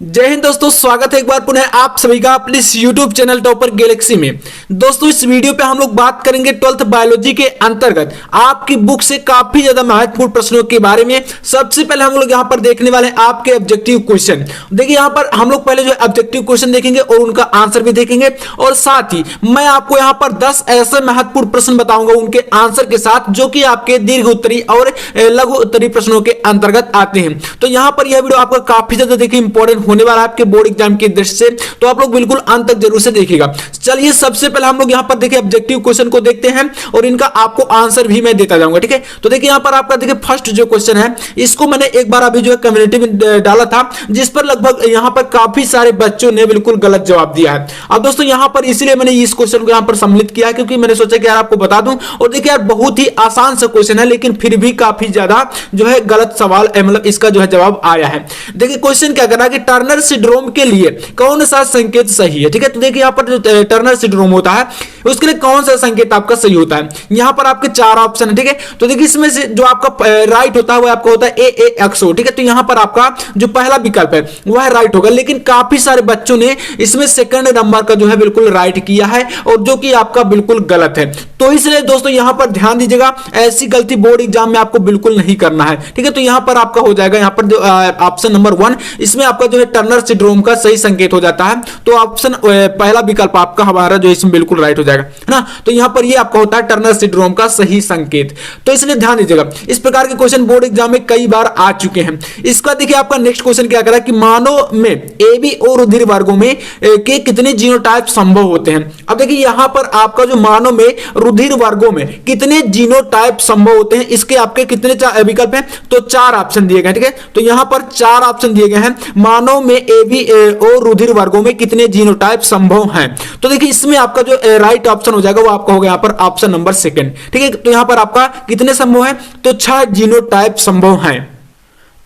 जय हिंद दोस्तों, स्वागत है एक बार पुनः आप सभी का अपने इस YouTube चैनल टॉपर गैलेक्सी में। दोस्तों इस वीडियो पे हम लोग बात करेंगे 12th बायोलॉजी के अंतर्गत आपकी बुक से काफी ज्यादा महत्वपूर्ण प्रश्नों के बारे में। सबसे पहले हम लोग यहाँ पर देखने वाले हैं आपके ऑब्जेक्टिव क्वेश्चन। देखिए यहाँ पर हम लोग पहले जो ऑब्जेक्टिव क्वेश्चन देखेंगे और उनका आंसर भी देखेंगे, और साथ ही मैं आपको यहाँ पर 10 ऐसे महत्वपूर्ण प्रश्न बताऊंगा उनके आंसर के साथ, जो कि आपके दीर्घ उत्तरी और लघु उत्तरी प्रश्नों के अंतर्गत आते हैं। तो यहाँ पर यह वीडियो आपका काफी ज्यादा देखिए इंपॉर्टेंट होने वाला है आपके बोर्ड एग्जाम की दृष्टि से, तो आप लोग बिल्कुल अंत तक जरूर से देखिएगा। चलिए सबसे पहले हम लोग यहां पर देखिए ऑब्जेक्टिव क्वेश्चन को देखते हैं और इनका आपको आंसर भी मैं देता जाऊंगा, ठीक है। तो देखिए यहां पर आपका देखिए फर्स्ट जो क्वेश्चन है, इसको मैंने एक बार अभी जो है कम्युनिटी में डाला था, जिस पर लगभग यहां पर काफी सारे बच्चों ने बिल्कुल गलत जवाब दिया है। अब दोस्तों यहां पर इसलिए मैंने इस क्वेश्चन को यहां पर सम्मिलित किया क्योंकि मैंने सोचा कि यार आपको बता दूं। और देखिए यार बहुत ही आसान सा क्वेश्चन है, लेकिन फिर भी काफी ज्यादा जो है गलत सवाल मतलब इसका जो है जवाब आया है। देखिए क्वेश्चन क्या कर रहा है कि टर्नर सिंड्रोम के लिए कौन सा संकेत सही है, ठीक है। तो देखिए यहाँ पर जो टर्नर सिंड्रोम होता है उसके लिए कौन सा संकेत आपका सही होता है। यहाँ पर आपके 4 ऑप्शन है, ठीक है। तो देखिए इसमें से जो आपका राइट होता है वो आपका होता है AAXO, ठीक है। तो यहाँ पर आपका जो पहला विकल्प है वह राइट होगा, लेकिन काफी सारे बच्चों ने इसमें सेकंड नंबर का जो है बिल्कुल राइट किया है, और जो कि आपका बिल्कुल गलत है। तो इसलिए दोस्तों यहाँ पर ध्यान दीजिएगा, ऐसी गलती बोर्ड एग्जाम में आपको बिल्कुल नहीं करना है, ठीक है। तो यहाँ पर आपका हो जाएगा यहाँ पर जो ऑप्शन नंबर 1, इसमें आपका जो है टर्नर सिंड्रोम का सही संकेत हो जाता है। तो ऑप्शन पहला विकल्प आपका हमारा जो इसमें बिल्कुल राइट हो जाएगा, है ना। तो यहां पर ये आपका होता है टर्नर सिंड्रोम का सही संकेत। तो इसलिए ध्यान दीजिएगा, इस प्रकार के क्वेश्चन बोर्ड एग्जाम में कई बार आ चुके हैं। इसका देखिए आपका नेक्स्ट क्वेश्चन क्या कर रहा है कि मानव में AB और रुधिर वर्गों में के कितने जीनोटाइप संभव होते हैं। अब देखिए यहां पर आपका जो मानव में रुधिर वर्गों में कितने जीनोटाइप संभव होते हैं, इसके आपके कितने विकल्प हैं, तो 4 ऑप्शन दिए गए, ठीक है। तो यहां पर 4 ऑप्शन दिए गए हैं, मानव में AB और रुधिर वर्गों में कितने जीनोटाइप संभव हैं। तो देखिए इसमें आपका जो राइट ऑप्शन हो जाएगा वो आपका होगा यहाँ पर ऑप्शन नंबर 2, ठीक है। तो यहाँ पर आपका कितने संभव है, तो 6 जीनोटाइप संभव हैं।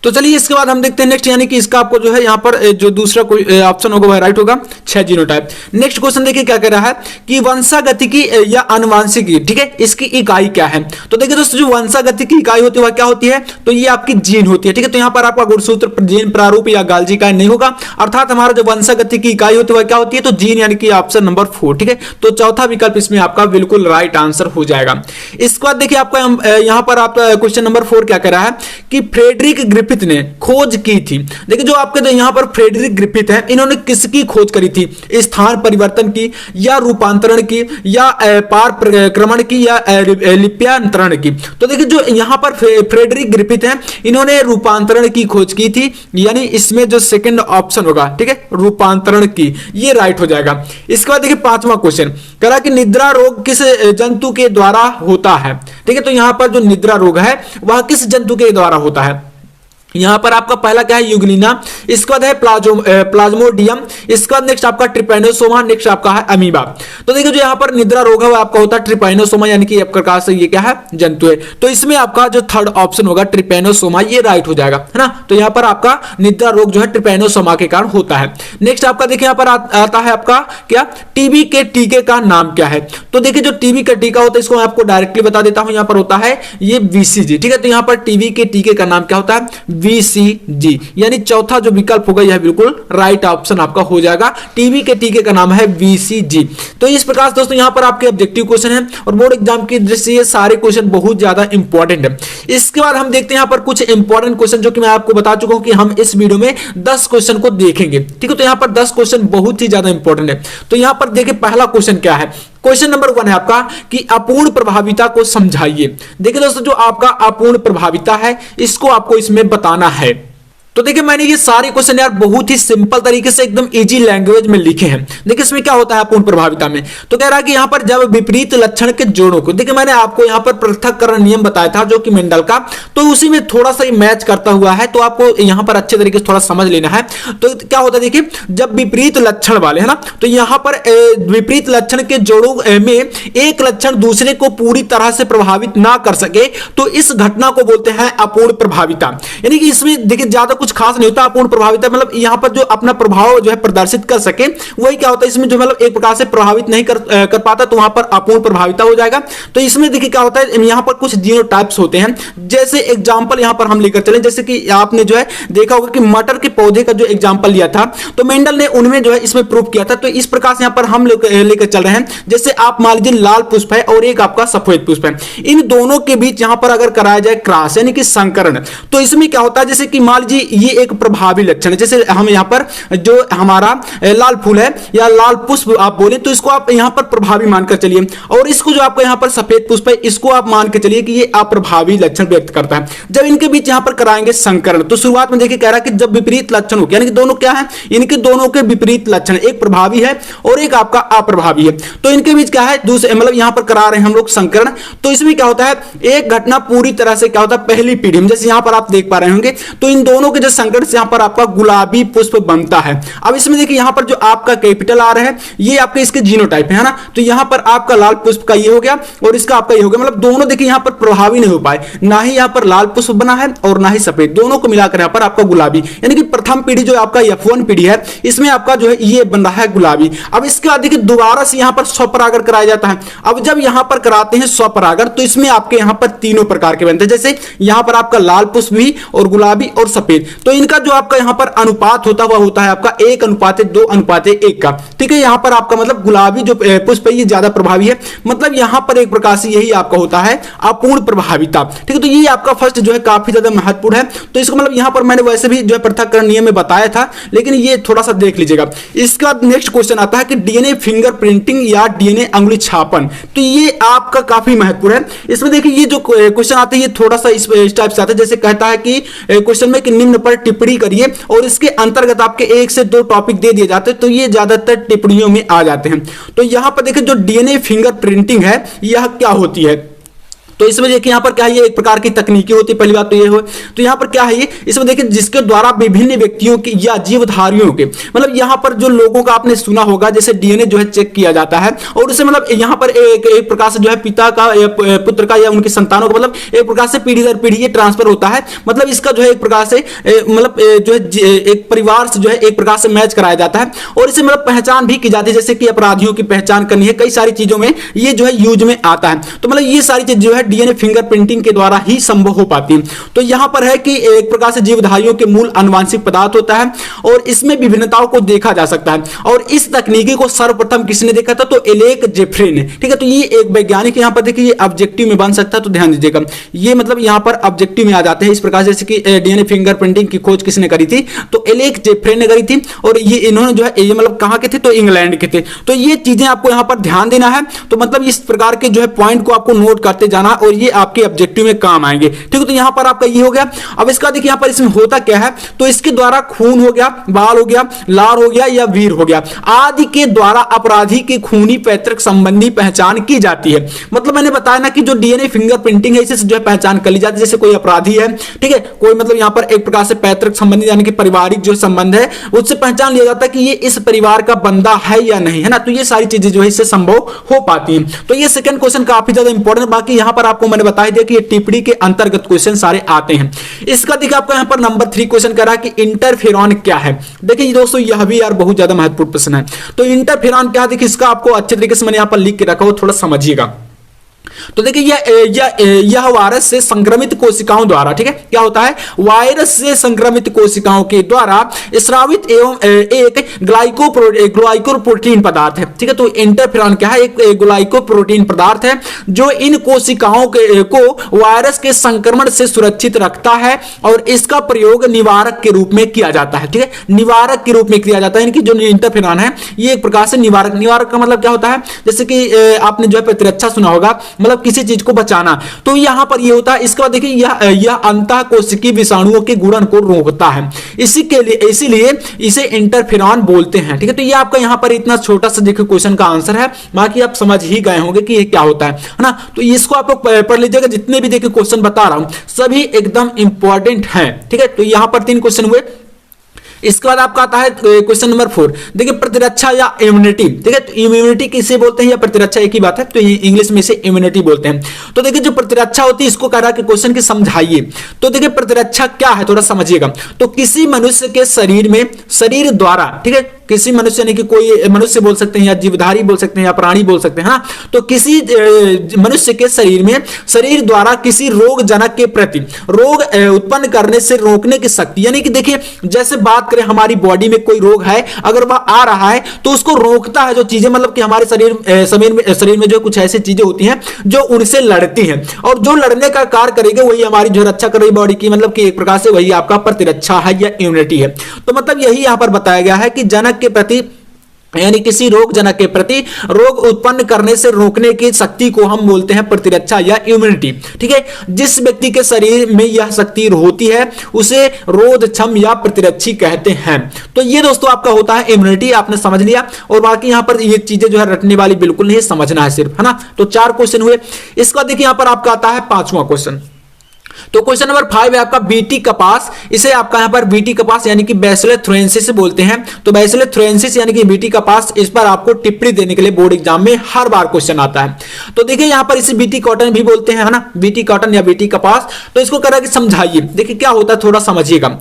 तो चलिए इसके बाद हम देखते हैं नेक्स्ट, यानी कि इसका आपको जो है यहाँ पर जो दूसरा कोई ऑप्शन होगा वह राइट होगा, 6 जीनोटाइप। नेक्स्ट क्वेश्चन देखिए क्या कह रहा है कि वंशागतिकी या आनुवंशिकी, ठीक है, इसकी इकाई क्या है। तो देखिए दोस्तों जो वंशागतिकी इकाई होती है वह क्या होती है, तो ये आपकी जीन होती है, ठीक है। तो यहाँ पर आपका गुणसूत्र जीन प्रारूप या गाल्जी इकाई नहीं होगा, अर्थात हमारा जो वंशागतिकी इकाई होती है वह क्या होती है, तो जीन, यानी कि ऑप्शन नंबर 4, ठीक है। तो चौथा विकल्प इसमें आपका बिल्कुल राइट आंसर हो जाएगा। इसके बाद देखिए आपका यहाँ पर आपका क्वेश्चन नंबर 4 क्या कह रहा है कि फ्रेडरिक ग्रिफिथ ने खोज की थी। देखिए जो आपके यहाँ पर फ्रेडरिक ग्रिफिथ है, इन्होंने किसकी खोज करी थी, स्थान परिवर्तन की, या रूपांतरण की, या पारक्रमण की, या लिप्यांतरण की। तो देखिए जो यहाँ पर फ्रेडरिक ग्रिफिथ है, इन्होंने रूपांतरण की खोज की थी, यानी इसमें जो सेकंड ऑप्शन होगा, ठीक है, रूपांतरण की, ये राइट हो जाएगा। इसके बाद देखिए 5वां क्वेश्चन कह रहा कि निद्रा रोग किस जंतु के द्वारा होता है, ठीक है। तो यहाँ पर जो निद्रा रोग है वह किस जंतु के द्वारा होता है। यहां पर आपका पहला क्या है, यूग्लिना, इसके बाद है प्लाज्मोडियम, इसके बाद नेक्स्ट आपका ट्रिपैनोसोमा, नेक्स्ट आपका है अमीबा। तो देखिए जो यहां पर निद्रा रोग है वो आपका होता है ट्रिपैनोसोमा, यानी कि एक प्रकार से ये क्या है, जंतु है। तो इसमें आपका जो थर्ड ऑप्शन होगा ट्रिपैनोसोमा, ये राइट हो जाएगा, है ना। तो यहां पर आपका निद्रा रोग जो है ट्रिपैनोसोमा के कारण होता है। नेक्स्ट आपका देखिए यहां पर आता है आपका क्या, टीबी के टीके का नाम क्या है। तो देखिए जो टीबी का टीका होता है इसको मैं आपको डायरेक्टली बता देता हूं, यहां पर होता है ये BCG, ठीक है। तो यहां पर टीबी के टीके का नाम क्या होता है, VCG, यानी चौथा जो विकल्प होगा यह बिल्कुल राइट ऑप्शन आपका हो जाएगा। टीबी के टीके का नाम है VCG। तो इस प्रकार से दोस्तों यहां पर आपके ऑब्जेक्टिव क्वेश्चन है, और बोर्ड एग्जाम की दृष्टि से ये सारे क्वेश्चन बहुत ज्यादा इंपॉर्टेंट है। इसके बाद हम देखते हैं यहां पर कुछ इंपॉर्टेंट क्वेश्चन, जो कि मैं आपको बता चुका हूं कि हम इस वीडियो में 10 क्वेश्चन को देखेंगे, ठीक है। तो यहां पर 10 क्वेश्चन बहुत ही ज्यादा इंपॉर्टेंट है। तो यहां पर देखिए पहला क्वेश्चन क्या है, क्वेश्चन नंबर 1 है आपका कि अपूर्ण प्रभाविता को समझाइए। देखिए दोस्तों जो आपका अपूर्ण प्रभाविता है इसको आपको इसमें बताना है। तो देखिए मैंने ये सारे क्वेश्चन यार बहुत ही सिंपल तरीके से एकदम इजी लैंग्वेज में लिखे हैं। देखिए इसमें क्या होता है अपूर्ण प्रभाविता में, तो कह रहा है कि यहाँ पर जब विपरीत लक्षण के जोड़ों को, देखिए मैंने आपको यहाँ पर पृथक्करण नियम बताया था जो कि मेंडल का, तो उसी में थोड़ा सा मैच करता हुआ है, तो आपको यहाँ पर अच्छे तरीके से थोड़ा समझ लेना है। तो क्या होता है देखिए जब विपरीत लक्षण वाले है ना, तो यहाँ पर विपरीत लक्षण के जोड़ों में एक लक्षण दूसरे को पूरी तरह से प्रभावित ना कर सके, तो इस घटना को बोलते हैं अपूर्ण प्रभाविता। यानी कि इसमें देखिए ज्यादा कुछ खास नहीं होता। अपूर्ण प्रभाविता मतलब यहाँ पर जो अपना प्रभाव जो है प्रदर्शित कर सके वही क्या होता है, इसमें जो मतलब एक प्रकार से प्रभावित नहीं कर पाता तो वहां पर अपूर्ण प्रभाविता हो जाएगा। तो इसमें देखिए क्या होता है, यहाँ पर कुछ जीनोटाइप्स होते हैं। जैसे एग्जांपल यहाँ पर हम लेकर चले, जैसे कि आपने जो है देखा होगा कि मटर के पौधे का जो एग्जांपल लिया था तो मेंडल ने उनमें जो है इसमें प्रूव किया था। तो इस प्रकार से यहाँ पर हम लेकर चल रहे हैं। जैसे आप मान लीजिए लाल पुष्प है और एक आपका सफेद पुष्प है, इन दोनों के बीच यहाँ पर अगर कराया जाए क्रॉस यानी कि संकरण, तो इसमें क्या होता है, जैसे कि मान लीजिए ये एक प्रभावी लक्षण है। जैसे हम यहाँ पर जो हमारा लाल फूल है या लाल पुष्प आप बोले तो इसको आप यहाँ पर प्रभावी मानकर चलिए, और इसको जो आपको यहाँ पर सफेद पुष्प है इसको आप मान के चलिए कि ये अप्रभावी लक्षण व्यक्त करता है। जब इनके बीच यहाँ पर कराएंगे संकरण तो शुरुआत में देखिए कह रहा है कि जब विपरीत लक्षण हो, यानी कि दोनों क्या है, इनके दोनों के विपरीत लक्षण, एक प्रभावी है और एक आपका अप्रभावी है, तो इनके बीच क्या है दूसरे मतलब यहाँ पर करा रहे हैं हम लोग संकरण। तो इसमें क्या होता है, एक घटना पूरी तरह से क्या होता है पहली पीढ़ी में, जैसे यहाँ पर आप देख पा रहे होंगे तो इन दोनों के जो संकरण से यहाँ पर आपका गुलाबी पुष्प बनता है। अब इसमें देखिए यहाँ पर जो आपका कैपिटल आर है ये आपके इसके जीनोटाइप है ना, तो यहाँ पर आपका लाल पुष्प का ये हो गया और इसका आपका ये हो गया, मतलब दोनों देखिए यहाँ पर प्रभावी नहीं हो पाए, ना ही यहाँ पर लाल पुष्प बना है और ना ही सफेद, दोनों को मिलाकर यहाँ पर आपका गुलाबी, यानी कि प्रथम पीढ़ी जो आपका F1 पीढ़ी है इसमें आपका जो है ये बन रहा है गुलाबी। अब इसके बाद देखिए दोबारा से यहाँ पर स्वपरागण कराया जाता है। अब जब यहाँ पर कराते हैं स्वपरागण तो इसमें आपके यहाँ पर तीनों प्रकार के बनते हैं, जैसे यहाँ पर आपका लाल पुष्प भी और गुलाबी और सफेद, तो इनका जो आपका यहाँ पर अनुपात होता हुआ होता है आपका 1:2:1 का, ठीक है। यहाँ पर आपका मतलब गुलाबी जो पुष्प है ये ज्यादा प्रभावी है, मतलब यहाँ पर एक प्रकार से यही आपका होता है अपूर्ण प्रभाविता, ठीक है। तो ये आपका फर्स्ट जो है काफी ज्यादा महत्वपूर्ण है। तो इसको मतलब यहाँ पर मैंने वैसे भी जो है पृथक्करण नियम में बताया था, लेकिन ये थोड़ा सा देख लीजिएगा। इसका नेक्स्ट क्वेश्चन आता है कि डीएनए फिंगर प्रिंटिंग या डीएनए अंगुली छापन, तो ये आपका काफी महत्वपूर्ण है। इसमें देखिए ये जो क्वेश्चन आता है ये थोड़ा सा इस टाइप से आता है, जैसे कहता है कि क्वेश्चन में कि निम्न पर टिप्पणी करिए और इसके अंतर्गत आपके 1 से 2 टॉपिक दे दिए जाते हैं, तो ये ज्यादातर टिप्पणियों में आ जाते हैं। तो यहां पर देखिए जो डीएनए फिंगर प्रिंटिंग है यह क्या होती है, तो इसमें देखिए यहाँ पर क्या है, ये एक प्रकार की तकनीकी होती है, पहली बात तो ये हो। तो यहाँ पर क्या है ये, इसमें देखिए जिसके द्वारा विभिन्न व्यक्तियों के या जीवधारियों के, मतलब यहाँ पर जो लोगों का आपने सुना होगा जैसे डीएनए जो है चेक किया जाता है और उसे मतलब यहाँ पर एक प्रकार से जो है पिता का या पुत्र का या उनकी संतानों का मतलब एक प्रकार से पीढ़ी दर पीढ़ी ये ट्रांसफर होता है, मतलब इसका जो है एक प्रकार से मतलब जो है एक परिवार से जो है एक प्रकार से मैच कराया जाता है और इसे मतलब पहचान भी की जाती है, जैसे कि अपराधियों की पहचान करनी है, कई सारी चीजों में ये जो है यूज में आता है। तो मतलब ये सारी चीज जो है डीएनए फिंगरप्रिंटिंग के द्वारा ही संभव हो पाती है। तो यहां पर है कि एक प्रकार से जीवधारियों के मूल आनुवांशिक पदार्थ होता है और इसमें विभिन्नताओं को देखा जा सकता है, और इस तकनीकी को सर्वप्रथम किसने देखा था, तो एलेक जेफ्रे ने, ठीक है। तो ये एक वैज्ञानिक यहां पर देखिए ये ऑब्जेक्टिव में बन सकता है, तो ध्यान दीजिएगा ये मतलब यहां पर ऑब्जेक्टिव में आ जाते हैं इस प्रकार, जैसे कि डीएनए फिंगरप्रिंटिंग की खोज किसने करी थी, तो एलेक जेफ्रे ने करी थी, और ये इन्होंने जो है ये मतलब कहां के थे, तो इंग्लैंड के थे। तो ये चीजें आपको यहां पर ध्यान देना है, तो मतलब इस प्रकार के जो है पॉइंट को आपको नोट करते जाना और ये आपके ऑब्जेक्टिव में काम आएंगे, ठीक है। तो यहां पर आपका ये हो गया। अब इसका देखिए यहां पर इसमें होता क्या है, तो इसके द्वारा खून हो गया, बाल हो गया, लार हो गया या वीर हो गया आदि के द्वारा अपराधी की खूनी पैतृक संबंधी पहचान की जाती है। मतलब मैंने बताया ना कि जो डीएनए फिंगरप्रिंटिंग है इसे जो है पहचान कर ली जाती है, जैसे कोई अपराधी है, ठीक है, कोई मतलब यहां पर एक प्रकार से पैतृक संबंधी यानी कि पारिवारिक जो संबंध है उससे पहचान लिया जाता है कि ये इस परिवार का बंदा है या नहीं, है ना। तो ये सारी चीजें जो है इससे संभव हो पाती हैं। तो ये सेकंड क्वेश्चन काफी ज्यादा इंपॉर्टेंट, बाकी यहां पर आपको मैंने बता दिया कि ये टिप्पणी के अंतर्गत क्वेश्चन सारे आते हैं। इसका देखिए आपको यहां पर नंबर 3 क्वेश्चन कर रहा है कि इंटरफेरॉन क्या है। देखिए दोस्तों यह भी यार बहुत ज्यादा महत्वपूर्ण प्रश्न है। तो इंटरफेरॉन क्या है, देखिए इसका आपको अच्छे तरीके से मैंने यहां पर लिख के रखा हो, थोड़ा समझिएगा। तो देखिए यह वायरस से संक्रमित कोशिकाओं द्वारा, ठीक है, क्या होता है, वायरस से संक्रमित कोशिकाओं के द्वारा स्रावित एवं एक ग्लाइकोप्रोटीन पदार्थ है, ठीक है। तो इंटरफेरॉन क्या है, एक ग्लाइकोप्रोटीन पदार्थ है जो इन कोशिकाओं को वायरस के संक्रमण से सुरक्षित रखता है और इसका प्रयोग निवारक के रूप में किया जाता है, ठीक है, निवारक के रूप में किया जाता है। इनकी जो इंटरफेरॉन है ये एक प्रकार से निवारक का मतलब क्या होता है, जैसे कि आपने जो है प्रतिरक्षा सुना होगा, मतलब किसी चीज को बचाना, तो यहां पर ये होता है। इसके बाद देखिए यह अंतःकोशिकीय विषाणुओं के गुणन को रोकता है, इसीलिए इसे इंटरफेरॉन बोलते हैं, ठीक है। तो ये आपका यहां पर इतना छोटा सा देखिए क्वेश्चन का आंसर है, बाकी आप समझ ही गए होंगे कि ये क्या होता है ना। तो इसको आप लोग पढ़ लीजिएगा, जितने भी देखिए क्वेश्चन बता रहा हूं सभी एकदम इंपॉर्टेंट हैं, ठीक है। तो यहां पर 3 क्वेश्चन हुए। इसके बाद आपका आता है क्वेश्चन नंबर 4। देखिए प्रतिरक्षा या इम्यूनिटी, ठीक है, तो इम्यूनिटी किसे बोलते हैं या प्रतिरक्षा एक ही बात है, तो इंग्लिश में इसे इम्यूनिटी बोलते हैं। तो देखिए जो प्रतिरक्षा होती है इसको कह रहा है कि क्वेश्चन की समझाइए। तो देखिए प्रतिरक्षा क्या है थोड़ा समझिएगा। तो किसी मनुष्य के शरीर में शरीर द्वारा, ठीक है, किसी मनुष्य यानी कि कोई मनुष्य बोल सकते हैं या जीवधारी बोल सकते हैं या प्राणी बोल सकते हैं, हाँ, तो किसी मनुष्य के शरीर में शरीर द्वारा किसी रोग जनक के प्रति रोग उत्पन्न करने से रोकने की शक्ति, यानी कि देखिए जैसे बात करें हमारी बॉडी में कोई रोग है, अगर वह आ रहा है तो उसको रोकता है, जो चीजें मतलब कि हमारे शरीर में जो कुछ ऐसी चीजें होती हैं जो उनसे लड़ती हैं, और जो लड़ने का कार्य करेगी वही हमारी जो रक्षा कर रही बॉडी की, मतलब कि एक प्रकार से वही आपका प्रतिरक्षा है या इम्यूनिटी है। तो मतलब यही यहां पर बताया गया है कि जनक के प्रति यानी किसी रोग जनक के प्रति रोग उत्पन्न करने से रोकने की शक्ति को हम बोलते हैं प्रतिरक्षा या इम्यूनिटी, ठीक है। जिस व्यक्ति के शरीर में यह शक्ति होती है उसे रोधक्षम या प्रतिरक्षी कहते हैं। तो ये दोस्तों आपका होता है इम्यूनिटी, आपने समझ लिया। और बाकी यहां पर ये चीजें जो है रटने वाली बिल्कुल नहीं, समझना है सिर्फ, है ना। तो 4 क्वेश्चन हुए। इसका देखिए यहां पर आपका आता है 5वां क्वेश्चन। तो क्वेश्चन नंबर 5 है आपका बीटी कपास। इसे आपका यहां पर बीटी कपास यानी कि बैसिलस थ्रेंसिस बोलते हैं। तो बैसिलस थ्रेंसिस यानी कि बीटी कपास, इस पर आपको टिप्पणी देने के लिए बोर्ड एग्जाम में हर बार क्वेश्चन आता है। तो देखिए यहां पर इसे बीटी कॉटन भी बोलते हैं, है ना, बीटी कॉटन या बीटी कपास। तो इसको करा कि समझाइए, देखिए क्या होता है थोड़ा समझिएगा।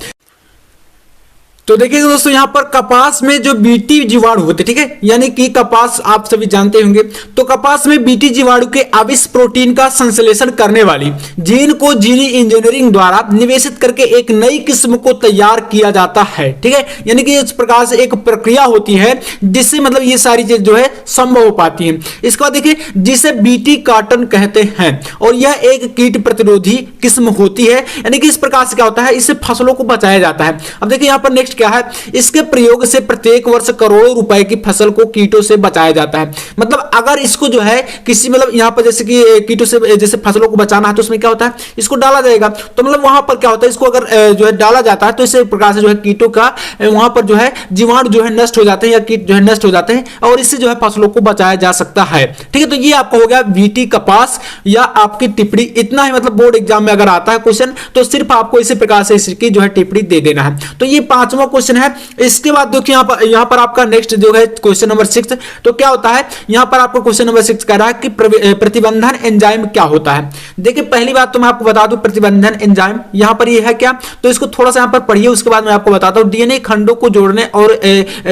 तो देखिए दोस्तों यहां पर कपास में जो बीटी जीवाणु होते, ठीक है, यानी कि कपास आप सभी जानते होंगे, तो कपास में बीटी जीवाणु के अविश प्रोटीन का संश्लेषण करने वाली जीन को जीनी इंजीनियरिंग द्वारा निवेशित करके एक नई किस्म को तैयार किया जाता है, ठीक है। यानी कि इस प्रकार से एक प्रक्रिया होती है जिससे मतलब ये सारी चीज जो है संभव हो पाती है। इसके बाद देखिए जिसे बीटी कॉटन कहते हैं, और यह एक कीट प्रतिरोधी किस्म होती है। यानी कि इस प्रकार से क्या होता है, इससे फसलों को बचाया जाता है। अब देखिए यहां पर नेक्स्ट क्या है, इसके प्रयोग से प्रत्येक वर्ष करोड़ों रुपए की फसल को कीटों से बचाया जाता है। मतलब अगर इसको जो है किसी मतलब यहां पर जैसे कि कीटों से जैसे फसलों को बचाना है तो उसमें क्या होता है, इसको डाला जाएगा। तो मतलब वहां पर क्या होता है, इसको अगर जो है डाला जाता है तो इस प्रकार से जो है कीटों का वहां पर जो है जीवाणु जो है नष्ट हो जाते हैं या कीट जो है नष्ट हो जाते हैं, और इससे जो है फसलों को बचाया जा सकता है, ठीक है। तो ये आपका हो गया बीटी कपास या आपकी टिप्पणी। इतना ही मतलब बोर्ड एग्जाम में अगर आता है क्वेश्चन तो सिर्फ आपको इसी प्रकार से इसकी जो है टिप्पणी दे देना है। तो ये 5वां क्वेश्चन है। इसके बाद देखिए यहां पर आपका नेक्स्ट जो है क्वेश्चन नंबर 6। तो क्या होता है, यहां पर आपको क्वेश्चन नंबर 6 कह रहा है कि प्रतिबंधन एंजाइम क्या होता है। देखिए पहली बात तो मैं आपको बता दूं, प्रतिबंधन एंजाइम यहां पर ये है क्या, तो इसको थोड़ा सा यहां पर पढ़िए, उसके बाद मैं आपको बताता हूं डीएनए खंडों को जोड़ने और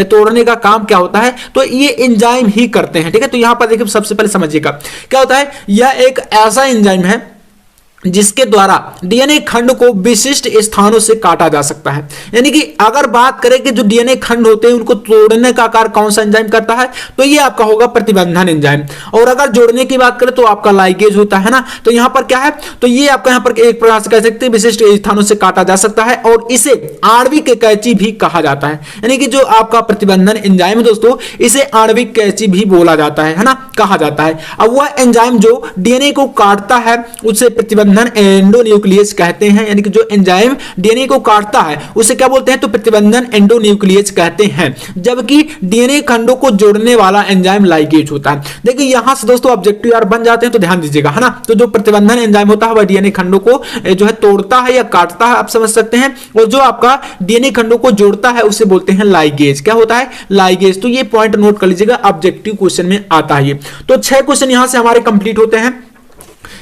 तोड़ने का काम क्या होता है, तो ये एंजाइम ही करते हैं, ठीक है। तो यहां पर देखिए सबसे पहले समझिएगा क्या होता है, यह एक ऐसा एंजाइम है जिसके द्वारा डीएनए खंड को विशिष्ट स्थानों से काटा जा सकता है। यानी कि अगर बात करें कि जो डीएनए खंड होते हैं उनको तोड़ने का कार्य कौन सा एंजाइम करता है, तो ये आपका होगा प्रतिबंधन एंजाइम। और अगर जोड़ने की बात करें तो आपका लाइगेज होता है ना। तो यहां पर क्या है, तो ये आपका यहां पर एक प्रकार से कह सकते हैं विशिष्ट स्थानों से काटा जा सकता है, और इसे आणविक कैंची भी कहा जाता है। यानी कि जो आपका प्रतिबंधन एंजाइम है दोस्तों, इसे आणविक कैंची भी बोला जाता है ना, कहा जाता है। अब वह एंजाइम जो डीएनए को काटता है उसे प्रतिबंधन एंडोन्यूक्लियस कहते हैं। यानी कि जो एंजाइम डीएनए को काटता है उसे क्या बोलते हैं, तो प्रतिबंधन एंडोन्यूक्लियस कहते हैं। जबकि डीएनए खंडों को जोड़ने वाला एंजाइम लाइगेज होता है। देखिए यहां से दोस्तों ऑब्जेक्टिव यार बन जाते हैं, तो ध्यान दीजिएगा, है ना। तो जो प्रतिबंधन एंजाइम होता है वह डीएनए खंडों को जो है तोड़ता है या काटता है, आप समझ सकते हैं। और जो आपका डीएनए खंडों को जोड़ता है उसे बोलते हैं लाइगेज। क्या होता है, लाइगेज। तो ये पॉइंट नोट कर लीजिएगा, ऑब्जेक्टिव क्वेश्चन में आता है। तो 6 क्वेश्चन यहां से हमारे कंप्लीट होते हैं।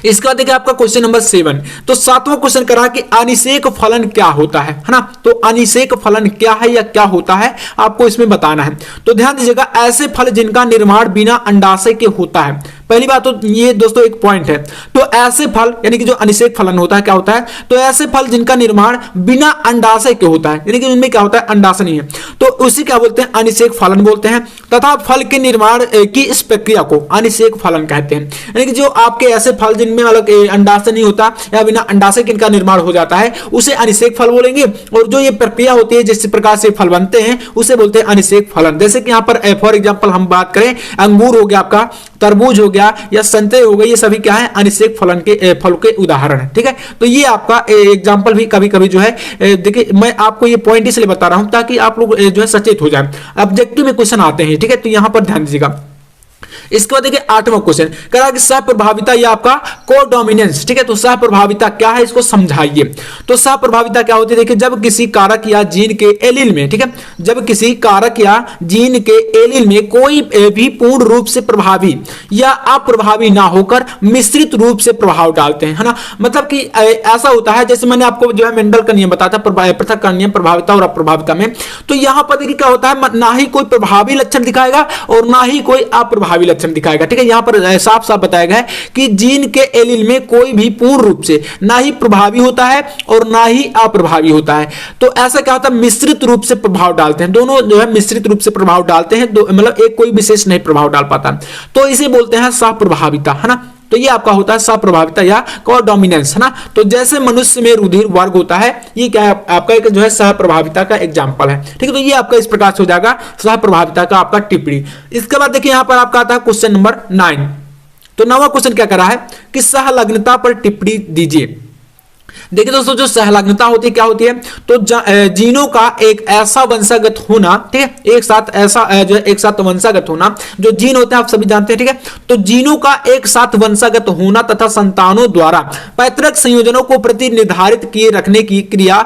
इसके बाद देखिए आपका क्वेश्चन नंबर 7। तो 7वां क्वेश्चन करा कि अनिषेक फलन क्या होता है ना। तो अनिषेक फलन क्या है या क्या होता है आपको इसमें बताना है। तो ध्यान दीजिएगा, ऐसे फल जिनका निर्माण बिना अंडाशय के होता है। पहली बात तो ये दोस्तों एक पॉइंट है। तो ऐसे फल यानी कि जो अनिषेक फलन होता है क्या होता है, तो ऐसे फल जिनका निर्माण बिना अंडाशय के होता है, यानी कि उनमें क्या होता है, अंडाशय नहीं है, तो उसी क्या बोलते हैं, अनिषेक फलन बोलते हैं। तथा फल के निर्माण की इस प्रक्रिया को अनिषेक फलन कहते हैं। यानी कि जो आपके ऐसे फल जिनमें मतलब अंडाशय नहीं होता या बिना अंडाशय के इनका निर्माण हो जाता है उसे अनिषेक फल बोलेंगे। और जो ये प्रक्रिया होती है जिस प्रकार से फल बनते हैं उसे बोलते हैं अनिषेक फलन। जैसे कि यहाँ पर फॉर एग्जाम्पल हम बात करें, अंगूर हो गया, आपका तरबूज हो गया या संतरे हो गए, ये सभी क्या है, अनिषेक फलन के फल के उदाहरण है, ठीक है। तो ये आपका एग्जाम्पल भी कभी कभी जो है देखिए मैं आपको ये पॉइंट इसलिए बता रहा हूं ताकि आप लोग जो है सचेत हो जाए। ऑब्जेक्टिव में क्वेश्चन आते हैं, ठीक है। तो यहां पर ध्यान दीजिएगा, इसके बाद देखिए 8वां क्वेश्चन कह रहा है कि सहप्रभाविता या आपका कोडोमिनेंस, ठीक है। तो सहप्रभाविता क्या है, इसको समझाइए। तो सहप्रभाविता क्या होती है, देखिए जब किसी कारक या जीन के एलील में, ठीक है, जब किसी कारक या जीन के एलील में कोई भी पूर्ण रूप से प्रभावी या अप्रभावी ना होकर मिश्रित रूप से प्रभाव डालते हैं, है ना। मतलब कि ऐसा होता है, जैसे मैंने आपको जो है मेंडल का नियम बताया था, पृथक का नियम प्रभाविता और अप्रभाविता में। तो यहां पर देखिए क्या होता है, ना ही कोई प्रभावी लक्षण दिखाएगा और ना ही कोई अप्रभावी लक्षण दिखाएगा, ठीक है। यहां पर साफ साफ बताया गया है कि जीन के एलील में कोई भी पूर्ण रूप से ना ही प्रभावी होता है और ना ही अप्रभावी होता है। तो ऐसा क्या होता है, मिश्रित रूप से प्रभाव डालते हैं, दोनों जो है मिश्रित रूप से प्रभाव डालते हैं, मतलब एक कोई विशेष नहीं प्रभाव डाल पाता, तो इसे बोलते हैं सहप्रभाविता, है ना। तो ये आपका होता है सहप्रभाविता या कोडोमिनेंस, है ना। तो जैसे मनुष्य में रुधिर वर्ग होता है, ये क्या है, आपका एक जो है सहप्रभाविता का एग्जांपल है, ठीक है। तो ये आपका इस प्रकार से हो जाएगा सहप्रभाविता का आपका टिप्पणी। इसके बाद देखिए यहां पर आपका आता है क्वेश्चन नंबर 9। तो 9वां क्वेश्चन क्या कर रहा है कि सहलग्नता पर टिप्पणी दीजिए। देखिए दोस्तों, जो सहलग्नता होती है क्या होती है, तो जीनों का एक ऐसा वंशागत होना, ठीक है, एक साथ ऐसा जो है एक साथ वंशागत होना, जो जीन होते हैं आप सभी जानते हैं, ठीक है। तो जीनों का एक साथ वंशागत होना तथा संतानों द्वारा पैतृक संयोजनों को प्रतिनिर्धारित किए रखने की क्रिया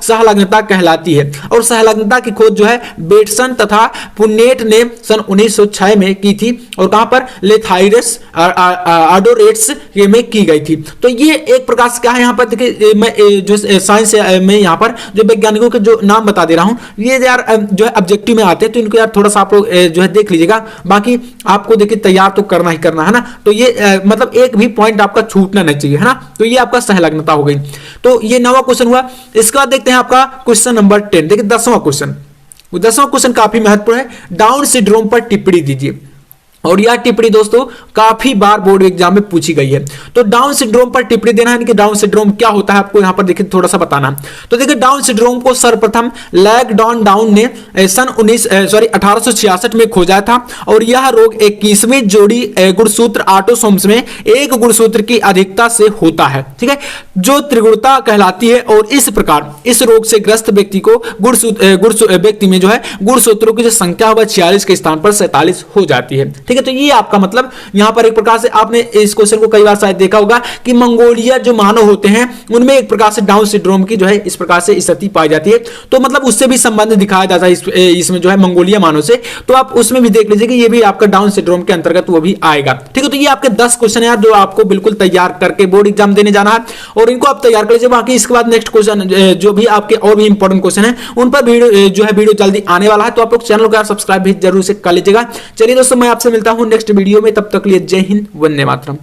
सहलग्नता कहलाती है। और सहलग्नता की खोज जो है बेटसन तथा पुन्नेट ने सन 1906 में की थी, और कहां पर, लेथाइरस आडोरेट्स में की गई थी। तो ये एक प्रकार से क्या है, यहाँ पर देखिए मैं जो साइंस में यहाँ पर जो वैज्ञानिकों के जो नाम बता दे रहा हूँ, ये यार जो है ऑब्जेक्टिव में आते हैं, तो इनको यार थोड़ा सा आप लोग जो है देख लीजिएगा। बाकी आपको देखिए तैयार तो करना ही करना है ना, तो ये मतलब एक भी पॉइंट आपका छूटना नहीं चाहिए, है ना। तो ये आपका सहलग्नता हो गई। तो ये 9वां क्वेश्चन हुआ। इसके बाद देखते हैं आपका क्वेश्चन नंबर 10। देखिए 10वां क्वेश्चन, 10वां क्वेश्चन काफी महत्वपूर्ण है। डाउन सिंड्रोम पर टिप्पणी दीजिए। और यह टिप्पणी दोस्तों काफी बार बोर्ड एग्जाम में पूछी गई है। तो डाउन सिंड्रोम पर टिप्पणी देना है कि डाउन सिंड्रोम क्या होता है, आपको यहां पर देखिए थोड़ा सा बताना। तो देखिए डाउन सिंड्रोम को सर्वप्रथम लैगडॉन डाउन ने सन 1866 में खोजा था, और यह रोग 21वीं जोड़ी गुणसूत्र ऑटोसोम्स में एक गुणसूत्र की अधिकता से होता है, ठीक है, जो त्रिगुणता कहलाती है। और इस प्रकार इस रोग से ग्रस्त व्यक्ति को व्यक्ति में जो है गुणसूत्रों की जो संख्या है 46 के स्थान पर 47 हो जाती है, ठीक है। तो ये आपका मतलब यहां पर एक प्रकार से आपने इस क्वेश्चन को कई बार शायद देखा होगा कि मंगोलिया जो मानव होते हैं उनमें एक प्रकार से डाउन सिंड्रोम की जो है इस प्रकार से स्थिति पाई जाती है। तो मतलब उससे भी संबंध दिखाया जाता है इसमें जो है मंगोलिया मानव से। तो आप उसमें भी देख लीजिए कि ये भी आपका डाउन सिंड्रोम के अंतर्गत वो भी आएगा, ठीक है। तो ये आपके 10 क्वेश्चन है जो आपको बिल्कुल तैयार करके बोर्ड एग्जाम देने जाना है, और इनको आप तैयार कर लीजिए। बाकी इसके बाद नेक्स्ट क्वेश्चन जो भी आपके और भी इंपॉर्टेंट क्वेश्चन है उन पर वीडियो जल्दी आने वाला है, तो आप लोग चैनल को सब्सक्राइब भी जरूर से कर लीजिएगा। चलिए दोस्तों, मैं आपसे मिलता हूं नेक्स्ट वीडियो में, तब तक के लिए जय हिंद, वंदे मातरम।